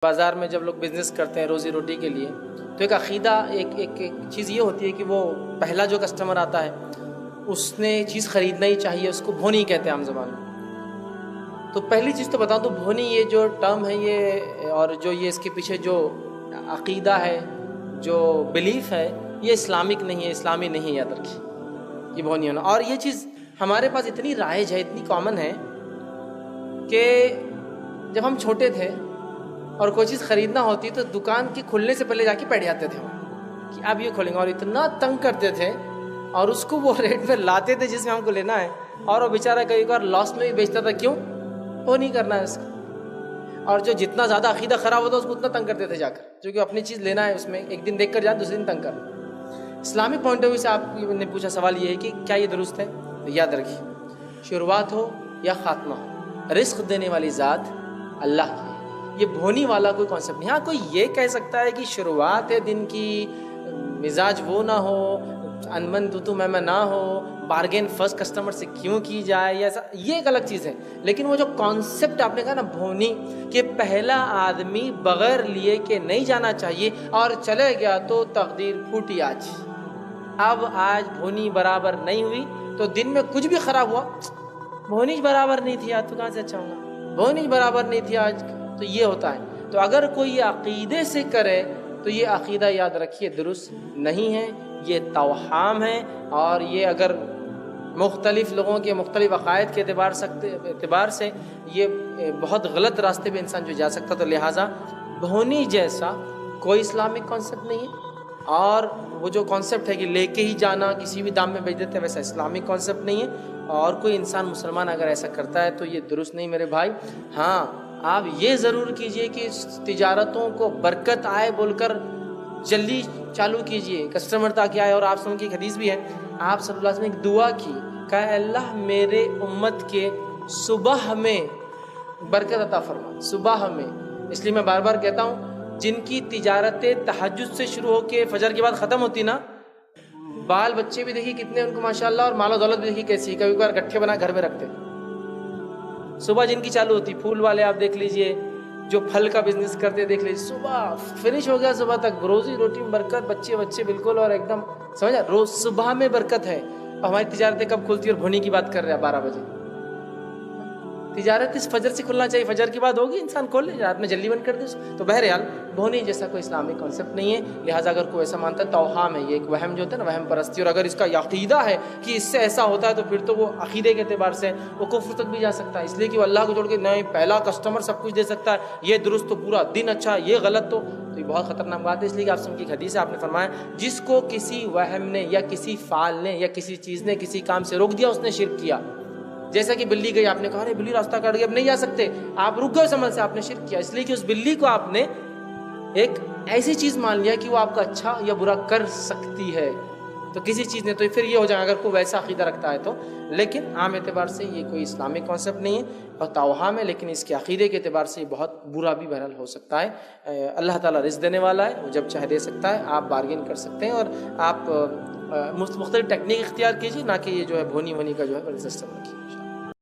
بازار میں جب لوگ بزنس کرتے ہیں روزی روٹی کے لیے تو ایک عقیدہ ایک چیز یہ ہوتی ہے کہ وہ پہلا جو کسٹمر آتا ہے اس نے چیز خریدنا ہی چاہیے، اس کو بھونی کہتے ہیں عام زبان میں۔ تو پہلی چیز تو بتاؤں تو بھونی یہ جو ٹرم ہے یہ اور جو یہ اس کے پیچھے جو عقیدہ ہے، جو بلیف ہے، یہ اسلامک نہیں ہے، اسلامی نہیں ہے، یاد رکھیے یہ بھونی ہونا۔ اور یہ چیز ہمارے پاس اتنی رائج ہے، اتنی کامن ہے کہ جب ہم چھوٹے تھے اور کوئی چیز خریدنا ہوتی تو دکان کے کھلنے سے پہلے جا کے بیٹھ جاتے تھے کہ اب یہ کھولیں گے، اور اتنا تنگ کرتے تھے اور اس کو وہ ریٹ پہ لاتے تھے جس میں ہم کو لینا ہے، اور وہ بیچارہ کئی بار لاس میں بھی بیچتا تھا۔ کیوں؟ وہ نہیں کرنا ہے اس کا، اور جو جتنا زیادہ عقیدہ خراب ہوتا اس کو اتنا تنگ کرتے تھے جا کر، جو کہ اپنی چیز لینا ہے اس میں ایک دن دیکھ کر جائیں دوسرے دن تنگ کر۔ اسلامک پوائنٹ آف ویو سے آپ نے پوچھا سوال یہ ہے کہ کیا یہ درست ہے؟ تو یاد رکھیے شروعات ہو یا خاتمہ ہو، رزق دینے والی ذات اللہ کی ہے، یہ بھونی والا کوئی کانسیپٹ نہیں۔ ہاں کوئی یہ کہہ سکتا ہے کہ شروعات ہے دن کی، مزاج وہ نہ ہو، انمن تو میں نہ ہو، بارگین فرسٹ کسٹمر سے کیوں کی جائے، یا ایسا، یہ ایک الگ چیز ہے۔ لیکن وہ جو کانسیپٹ آپ نے کہا نا بھونی، کہ پہلا آدمی بغیر لیے کہ نہیں جانا چاہیے اور چلے گیا تو تقدیر پھوٹی اب آج بھونی برابر نہیں ہوئی تو دن میں کچھ بھی خراب ہوا، بھونی برابر نہیں تھی آج تو کہاں سے اچھا ہوگا، بھونی برابر نہیں تھی آج، تو یہ ہوتا ہے۔ تو اگر کوئی یہ عقیدے سے کرے تو یہ عقیدہ یاد رکھیے درست نہیں ہے، یہ توہام ہے، اور یہ اگر مختلف لوگوں کے مختلف عقائد کے اعتبار سے یہ بہت غلط راستے پہ انسان جو جا سکتا، تو لہٰذا بھونی جیسا کوئی اسلامک کانسیپٹ نہیں ہے، اور وہ جو کانسیپٹ ہے کہ لے کے ہی جانا کسی بھی دام میں بیچ دیتے ہیں، ویسا اسلامک کانسیپٹ نہیں ہے، اور کوئی انسان مسلمان اگر ایسا کرتا ہے تو یہ درست نہیں میرے بھائی۔ ہاں آپ یہ ضرور کیجئے کہ تجارتوں کو برکت آئے بول کر جلدی چالو کیجئے، کسٹمر تاکہ آئے۔ اور آپ سن کی ایک حدیث بھی ہے، آپ صلی اللہ علیہ وسلم نے ایک دعا کی، کہا اے اللہ میرے امت کے صبح میں برکت عطا فرما، صبح میں۔ اس لیے میں بار بار کہتا ہوں جن کی تجارتیں تہجد سے شروع ہو کے فجر کے بعد ختم ہوتی نا، بال بچے بھی دیکھیے کتنے ان کو ماشاءاللہ، اور مال و دولت بھی دیکھیے کیسی، کبھی کبھار گٹھے بنا گھر میں رکھتے۔ صبح جن کی چالو ہوتی، پھول والے آپ دیکھ لیجئے، جو پھل کا بزنس کرتے دیکھ لیجئے، صبح فنش ہو گیا، صبح تک روزی روٹی میں برکت، بچے بالکل، اور ایک دم سمجھا، روز صبح میں برکت ہے۔ ہماری تجارتیں کب کھلتی ہے؟ اور بھونی کی بات کر رہے ہیں 12 بجے۔ تجارت اس فجر سے کھلنا چاہیے، فجر کے بعد ہوگی انسان کھول لے، رات میں جلدی بند کر دے اس کو۔ تو بہرحال بھونی جیسا کوئی اسلامک کانسیپٹ نہیں ہے، لہٰذا اگر کوئی ایسا مانتا ہے، توہام ہے، یہ ایک وہم جو ہوتا ہے نا، وہم پرستی، اور اگر اس کا عقیدہ ہے کہ اس سے ایسا ہوتا ہے تو پھر تو وہ عقیدے کے اعتبار سے وہ کفر تک بھی جا سکتا ہے، اس لیے کہ وہ اللہ کو چھوڑ کے نہیں پہلا کسٹمر سب کچھ دے سکتا ہے، یہ درست تو پورا دن اچھا، یہ غلط تو یہ بہت خطرناک بات ہے۔ اس لیے کہ آپ سن کی ایک حدیث ہے، آپ نے فرمایا جس کو کسی وہم نے یا کسی فعال نے یا کسی چیز نے کسی کام سے روک دیا اس نے شرک کیا۔ جیسا کہ بلی گئی، آپ نے کہا ارے بلی راستہ کاٹ گئی اب نہیں جا سکتے، آپ رک گئے اس عمل سے، آپ نے شرک کیا، اس لیے کہ اس بلی کو آپ نے ایک ایسی چیز مان لیا کہ وہ آپ کا اچھا یا برا کر سکتی ہے، تو کسی چیز نے، تو پھر یہ ہو جائے اگر کوئی ویسا عقیدہ رکھتا ہے تو۔ لیکن عام اعتبار سے یہ کوئی اسلامک کانسیپٹ نہیں ہے، اور توہام ہے، لیکن اس کے عقیدے کے اعتبار سے یہ بہت برا بھی بہرحال ہو سکتا ہے۔ اللہ تعالیٰ رزق دینے والا ہے، وہ جب چاہے دے سکتا ہے، آپ بارگین کر سکتے ہیں، اور آپ مختلف ٹیکنیک اختیار کیجیے، نہ کہ یہ جو ہے بھونی کا جو ہے سسٹم رکھیے۔